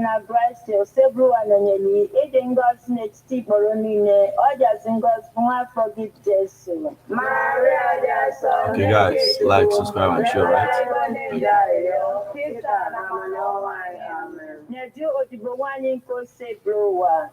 na Christ osebru anonyeli ide ngozi n'etiti kpọrọ niile ọjazi ngozi nwa afọ gị Jesu. Okay guys, like, subscribe and share, right? N'eju odibo nwanyị nke osebru ụwa.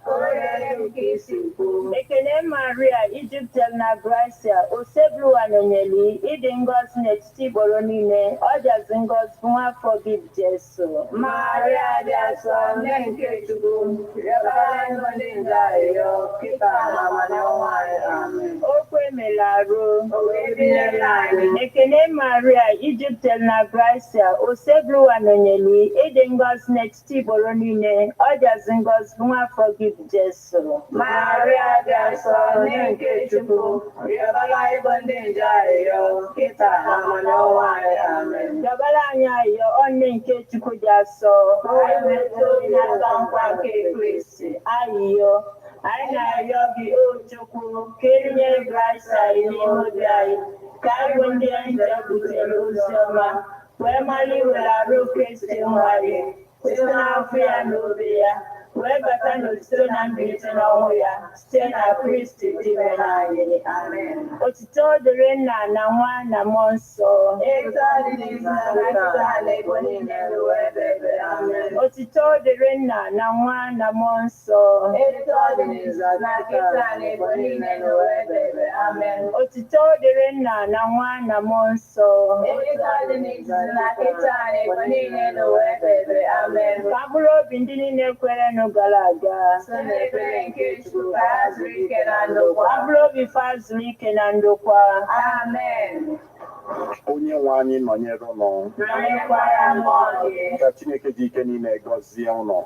Ekene Maria Ijiptel na Gracia osebru anonyeli ide ngozi n'etiti kpọrọ niile ọjazi ngozi nwa afọ gị Jesu. Maria dị asọ nne nke Chukwu, rịọbara ndị nzayo kịta na n'ọnwa anyị. Amen. Okwu emela arụ. O wee binyere anyị. Ekene Maria Ijiptel na Gracia osebru anonyeli ịdị ngọzi n'etiti kpọrọ niile ọjazi ngọzi nwa afọ gị Jesu. Maria dị asọ nne nke Chukwu, rịọbara ndị nzayo kịta na n'ọnwa anyị. Amen. Rịọbara anyị ayọ onye nke Chukwu dị asọ. Ayịyọ anyị na-arịọ gị o Chukwu ka enye Gracia n'ime obi anyị ka anyị bụ ndị nje butere ozi ọma wee mara iwere arụ Kristi nwanyị site n'afọ ya na obi ya wee bata n'otito na mbilite n'ọnwụ ya site na Kristi dịbe anyị. Amen. Otito dịrị Nna na Nwa na Mmụọ Nsọ. Amen. Otito dịrị Nna na Nwa na Mmụọ Nsọ. Amen. Otito dịrị Nna na Nwa na Mmụọ Nsọ. Amen. Ka mkpụrụ obi ndị niile kwerenụ gara aga. So na-ekpere nke Chukwu ka ha zuru ike na ndokwa. Ka mkpụrụ obi fa zuru ike na ndokwa. Amen. Onye nwe anyị nọnyere ụnụ. Nọnyekwara mmụọ gị. Ka Chineke dị ike niile gọzie ụnụ,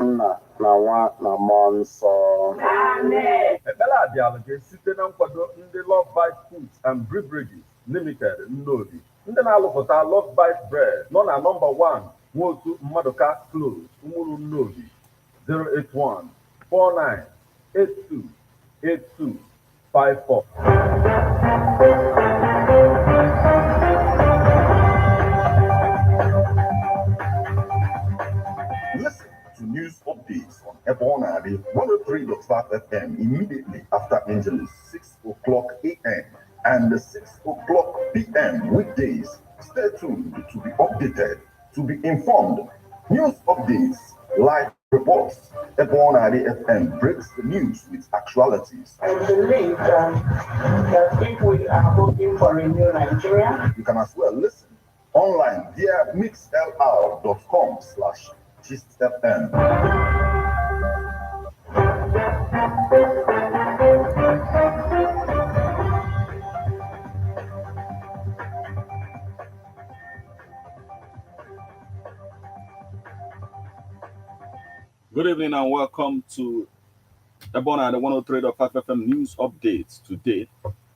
Nna na Nwa na Mmụọ Nsọ. Amen. Ekpere a bịara gị site na nkwado ndị Love Bite Foods and Beverages Limited Nnobi, ndị na-alụpụta Love Bite Bread nọ na nọmba 1 Nwotu Mmaduka Close, Umuru Nnobi, 081-4982-8254. Listen to news updates on Ebonadi 103.5 FM immediately after Angeles 6 o'clock a.m. and 6 o'clock p.m. weekdays. Stay tuned to be updated, to be informed. News updates, live reports. Ebonadi FM breaks the news with actualities. I believe that if we are looking for a new Nigeria, You can as well listen online via mixlr.com/GistFM. Good evening and welcome to Ebona, the 103.5 FM news updates today,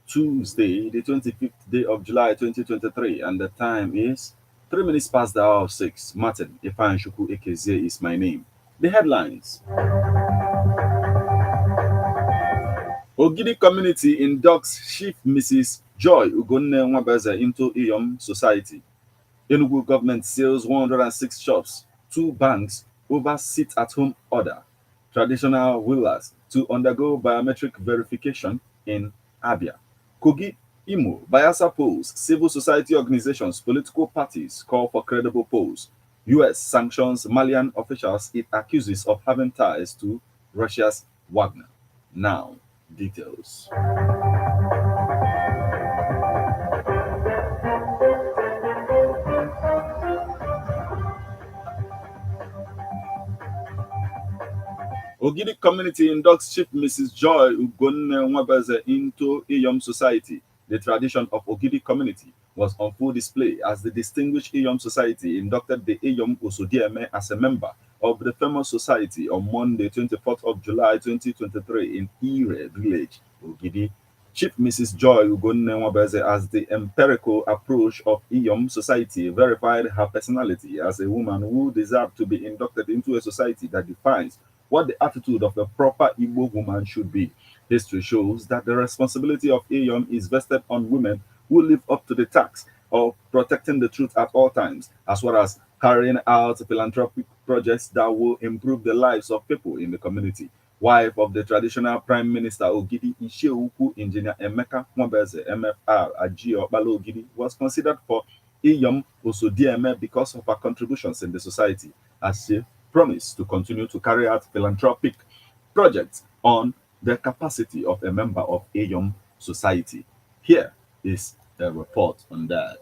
Tuesday, the 25th day of July 2023, and the time is 3 minutes past the hour of 6. Martin Ifanshuku Ekeze is my name. The headlines. Ogidi community inducts Chief Mrs. Joy Ugonne Nwabeze into Iyom Society. Enugu government sells 106 shops, 2 banks over sit-at-home order. Traditional willers to undergo biometric verification in Abia. Kogi, Imo, Bayelsa polls, civil society organizations, political parties call for credible polls. US sanctions Malian officials it accuses of having ties to Russia's Wagner. Now, details. Ogidi community inducts Chief Mrs. Joy Ugonne Nwabeze into Iyom Society. The tradition of Ogidi community was on full display as the distinguished Iyom Society inducted the Iyom Osodieme as a member of the famous society on Monday, 24th of July 2023 in Ire village, Ogidi. Chief Mrs. Joy Ugonne Nwabeze, as the empirical approach of Iyom Society, verified her personality as a woman who deserved to be inducted into a society that defines what the attitude of a proper Igbo woman should be. History shows that the responsibility of Iyom is vested on women who live up to the task of protecting the truth at all times, as well as carrying out projects that will improve the lives of people in the community. Wife of the traditional Prime Minister Ogidi Ishiokwu, Engineer Emeka Nwabeze, MFR, Ajio Balo Ogidi, was considered for Iyom Osodieme because of her contributions in the society, as she promised to continue to carry out philanthropic projects on the capacity of a member of Iyom society. Here is a report on that.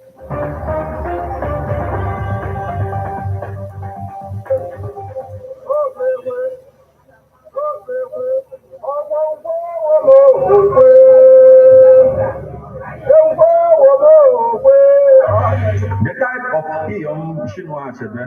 The type of Iyom Chinua Achebe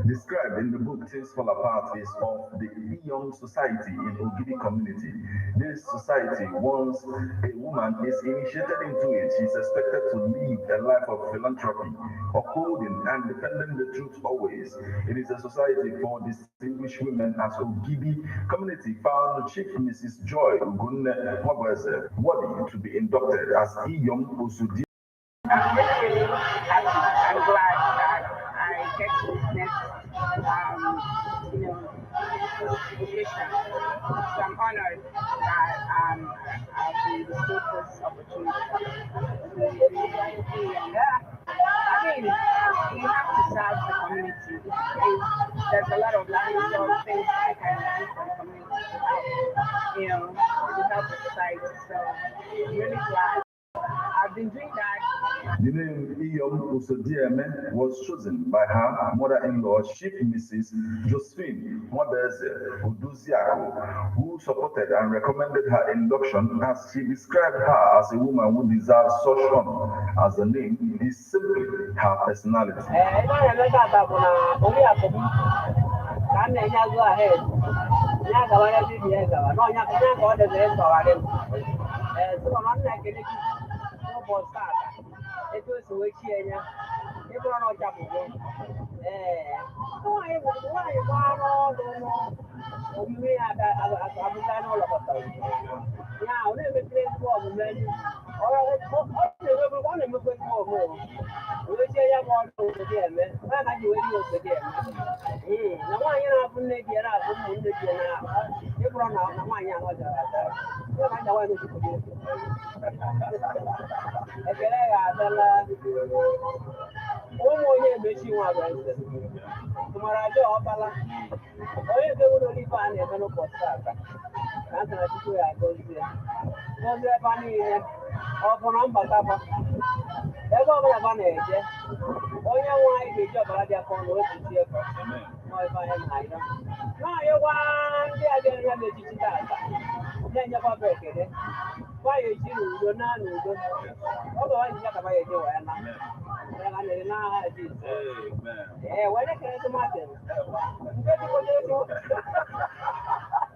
described in the book Things Fall Apart is of the Iyom society in Ogidi community. This society, once a woman is initiated into it, she is expected to live a life of philanthropy, upholding and defending the truth always. It is a society for distinguished women, as Ogidi community found Chief Mrs. Joy Ugunne Nwabeze worthy to be inducted as Iyom Osudi. I'm really happy. I'm glad that I get to witness, occasion. So I'm honored that I've been bestowed this opportunity to be I mean, you have to serve the community. There's a lot of things I can do for the community to help, to help the society. So I'm really glad. I've been doing that. The name Iyom Osodieme was chosen by her mother-in-law, Chief Mrs. Josephine Nwabeze Uduziako, who supported and recommended her induction, as she described her as a woman who deserves such honor, as the name is simply her personality.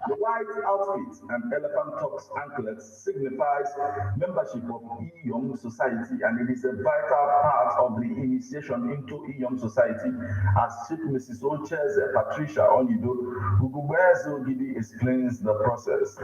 The white outfit and elephant tucks anklets signifies membership of Iyom society, and it is a vital part of the initiation into Iyom society, as Chief Mrs. Ocheze Patricia Onido Ugubeze Ogidi explains the process.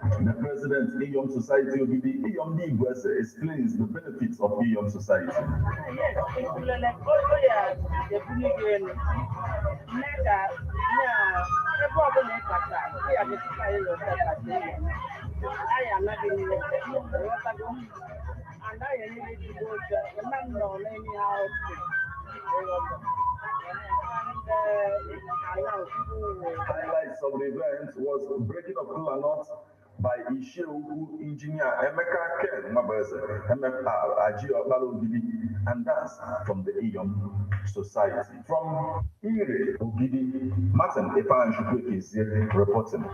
The president of Iyom Society, Iyom Igweze, explains the benefits of Iyom Society. and I need to go to the man on anyhow. Highlights of the event was breaking of kola nut by Ishewu engineer Emeka Ken Mabeze, MFR, Aji Ogidi, and dance from the Iyom Society. From Ire Ogidi, Martin Epan Shukweke reporting.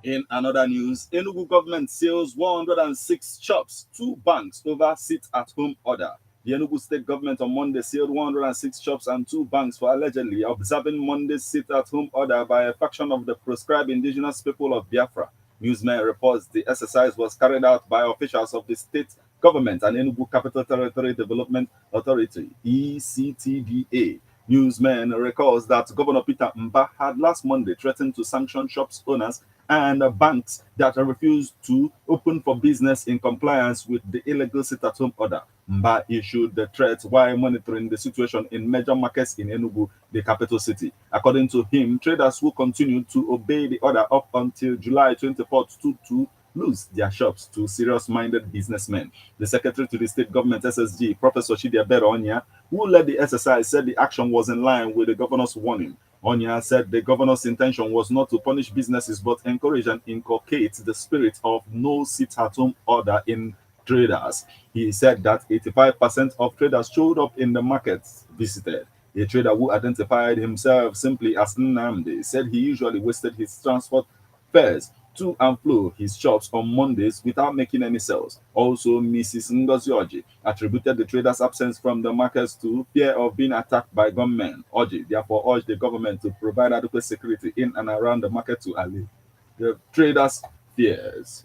In another news, Enugu government seals 106 shops, 2 banks over sit-at-home order. The Enugu state government on Monday sealed 106 shops and 2 banks for allegedly observing Monday's sit-at-home order by a faction of the proscribed indigenous people of Biafra. Newsman reports the exercise was carried out by officials of the state government and Enugu Capital Territory Development Authority, ECTDA. Newsman recalls that Governor Peter Mba had last Monday threatened to sanction shops owners and banks that refused to open for business in compliance with the illegal sit-at-home order. Mba issued the threat while monitoring the situation in major markets in Enugu, the capital city. According to him, traders will continue to obey the order up until July 24th to lose their shops to serious-minded businessmen. The secretary to the state government SSG, Professor Chidia Onya, who led the exercise, said the action was in line with the governor's warning. Onya said the governor's intention was not to punish businesses but encourage and inculcate the spirit of no sit-at-home order in traders. He said that 85% of traders showed up in the markets visited. A trader who identified himself simply as Nnamdi said he usually wasted his transport fares to and fro his shops on Mondays without making any sales. Also, Mrs. Ngozi Oji attributed the traders' absence from the markets to fear of being attacked by gunmen. Oji therefore urged the government to provide adequate security in and around the market to allay the traders' fears.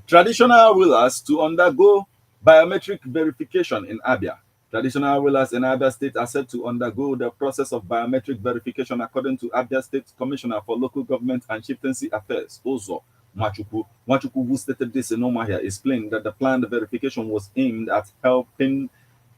Traditional rulers to undergo biometric verification in Abia. Traditional rulers in Abia State are set to undergo the process of biometric verification according to Abia State Commissioner for Local Government and Chieftaincy Affairs, Ozo Nwachukwu. Nwachukwu, who stated this in Omahia, explained that the planned verification was aimed at helping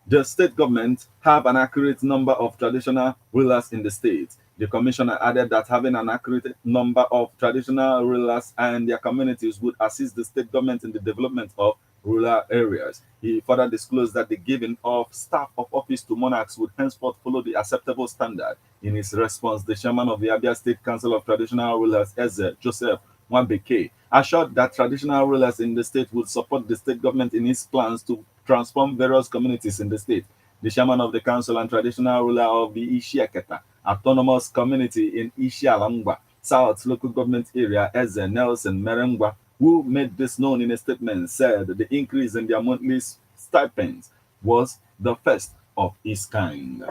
the state government have an accurate number of traditional rulers in the state. The commissioner added that having an accurate number of traditional rulers and their communities would assist the state government in the development of rural areas. He further disclosed that the giving of staff of office to monarchs would henceforth follow the acceptable standard. In his response, the chairman of the Abia State Council of Traditional Rulers, Eze Joseph Nwabeke, assured that traditional rulers in the state would support the state government in its plans to transform various communities in the state. The chairman of the council and traditional ruler of the Ishiaketa Autonomous Community in Ishialangwa South Local Government Area, Eze Nelson Merengwa, who made this known in a statement, said the increase in their monthly stipends was the first of its kind.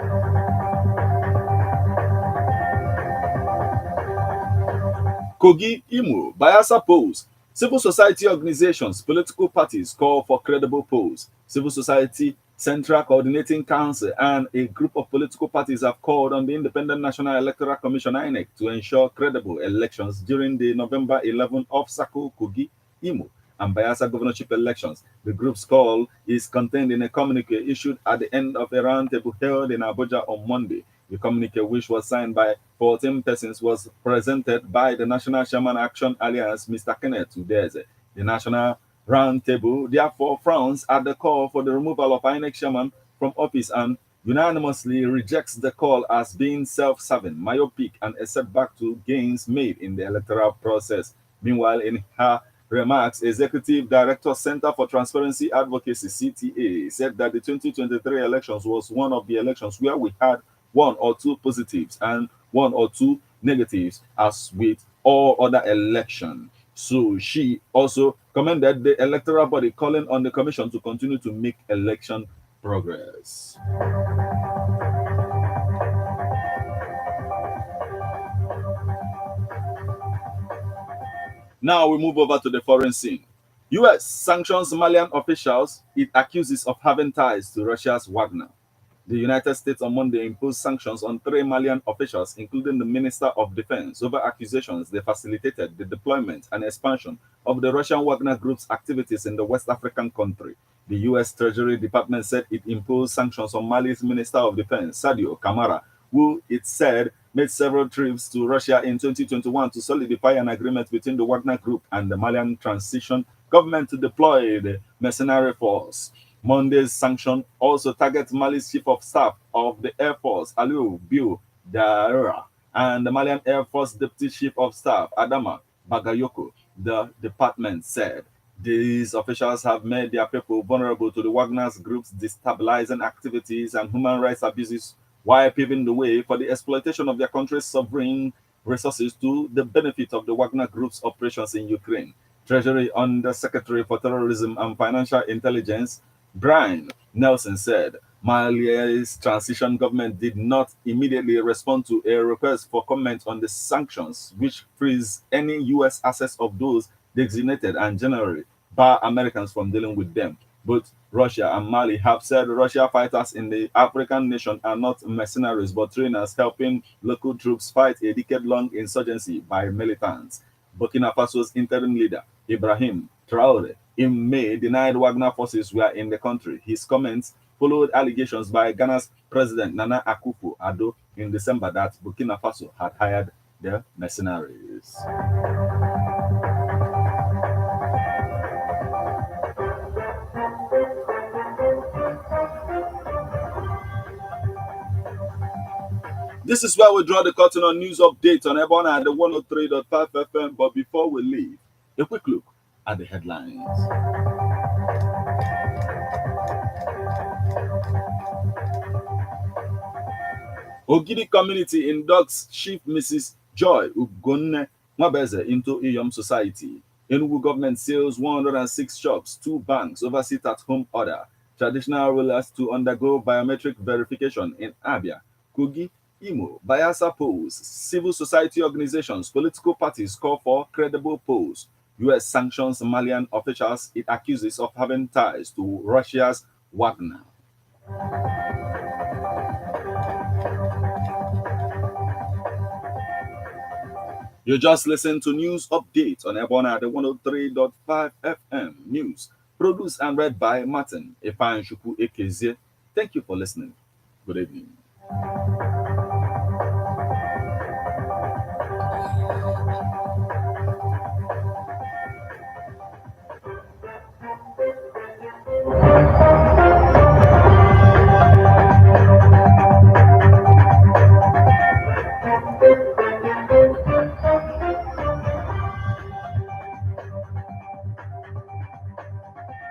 Kogi Imo, Bayelsa polls. Civil society organizations, political parties call for credible polls. Civil society Central Coordinating Council and a group of political parties have called on the Independent National Electoral Commission (INEC) to ensure credible elections during the November 11 of Sako, Kogi, Imo, and Bayelsa governorship elections. The group's call is contained in a communique issued at the end of a roundtable held in Abuja on Monday. The communique, which was signed by 14 persons, was presented by the National Shaman Action Alliance, Mr. Kenneth Udeze. The National Roundtable therefore frowns at the call for the removal of INEC chairman from office and unanimously rejects the call as being self-serving, myopic, and a setback to gains made in the electoral process. Meanwhile, in her remarks, Executive Director, Center for Transparency Advocacy, CTA, said that the 2023 elections was one of the elections where we had 1 or 2 positives and 1 or 2 negatives, as with all other elections. So she also commended the electoral body, calling on the commission to continue to make election progress. Now we move over to the foreign scene. U.S. sanctions Malian officials it accuses of having ties to Russia's Wagner. The United States on Monday imposed sanctions on 3 Malian officials, including the Minister of Defense, over accusations they facilitated the deployment and expansion of the Russian Wagner Group's activities in the West African country. The U.S. Treasury Department said it imposed sanctions on Mali's Minister of Defense, Sadio Kamara, who it said made several trips to Russia in 2021 to solidify an agreement between the Wagner Group and the Malian transition government to deploy the mercenary force. Monday's sanction also targets Mali's Chief of Staff of the Air Force, Aliou Biou Daera, and the Malian Air Force Deputy Chief of Staff, Adama Bagayoko, the department said. These officials have made their people vulnerable to the Wagner Group's destabilizing activities and human rights abuses while paving the way for the exploitation of their country's sovereign resources to the benefit of the Wagner Group's operations in Ukraine. Treasury Undersecretary for Terrorism and Financial Intelligence, Brian Nelson, said Mali's transition government did not immediately respond to a request for comment on the sanctions, which freeze any U.S. assets of those designated and generally bar Americans from dealing with them. Both Russia and Mali have said Russia fighters in the African nation are not mercenaries but trainers helping local troops fight a decade-long insurgency by militants. Burkina Faso's interim leader, Ibrahim Traore, in May denied Wagner forces were in the country. His comments followed allegations by Ghana's President Nana Akufo-Addo in December that Burkina Faso had hired the mercenaries. This is where we draw the curtain on news updates on Ebona at the 103.5 FM. But before we leave, a quick look at the headlines. Ogidi community inducts Chief Mrs. Joy Ugonne Mwabeze into Iyom Society. Enugu government seals 106 shops, 2 banks over sit-at-home order. Traditional rulers to undergo biometric verification in Abia, Kogi, Imo, Bayelsa polls. Civil society organizations, political parties call for credible polls. U.S. sanctions Malian officials it accuses of having ties to Russia's Wagner. You just listened to news updates on Ebona, the 103.5 FM news, produced and read by Martin Epanshuku Ekezie. Thank you for listening. Good evening.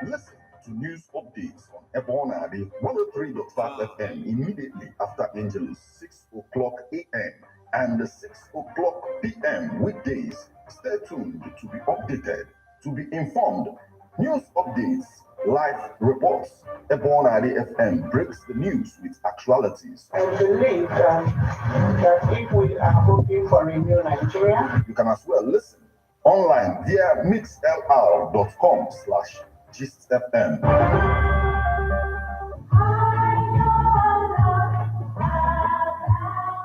Listen to news updates on Ebona, the 103.5 FM immediately after Angelus, 6 o'clock a.m. and 6 o'clock p.m. weekdays. Stay tuned to be updated, to be informed. News updates, live reports. Ebona FM breaks the news with actualities. I believe that if we are hoping for a new Nigeria, You can as well listen online via mixlr.com/GistFM.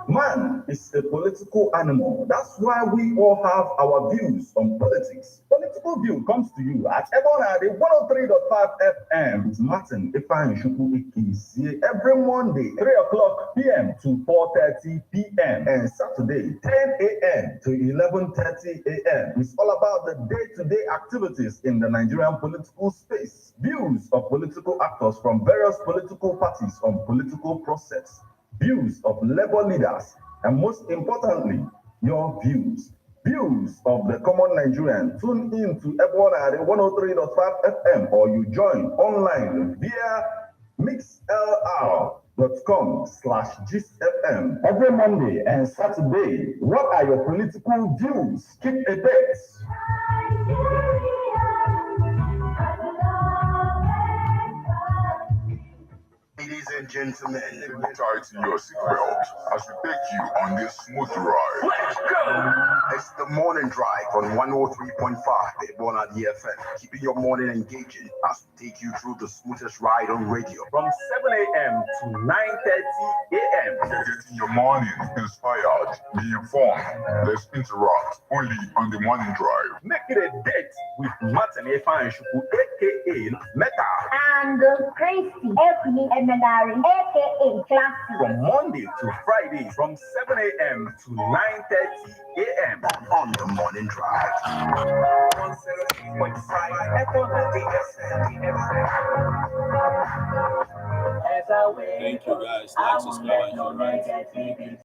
Man is a political animal. That's why we all have our views on politics. Political View comes to you at Ebona, the 103.5 FM with Martin Epanshuku Ekezie every Monday, 3 o'clock p.m. to 4:30 p.m. and Saturday, 10 a.m. to 11:30 a.m. It's all about the day-to-day activities in the Nigerian political space. Views of political actors from various political parties on political process. Views of labor leaders, and most importantly, your views. Views of the common Nigerian. Tune in to Ebona at 103.5 FM or you join online via mixlr.com/GistFM every Monday and Saturday. What are your political views? Keep a date. Ladies and gentlemen, tighten your seatbelt as we take you on this smooth ride. Let's go! It's the morning drive on 103.5 Ebona DFM, keeping your morning engaging as we take you through the smoothest ride on radio. From 7 a.m. to 9:30 a.m. Getting your morning inspired, be informed. Let's interact only on the morning drive. Make it a date with Martin Efanshuku, aka Meta. And Christy Emefiele, aka Classy. From Monday to Friday, from 7 a.m. to 9:30 a.m. on the morning drive. 103.5 Thank you guys. Like, subscribe, and share.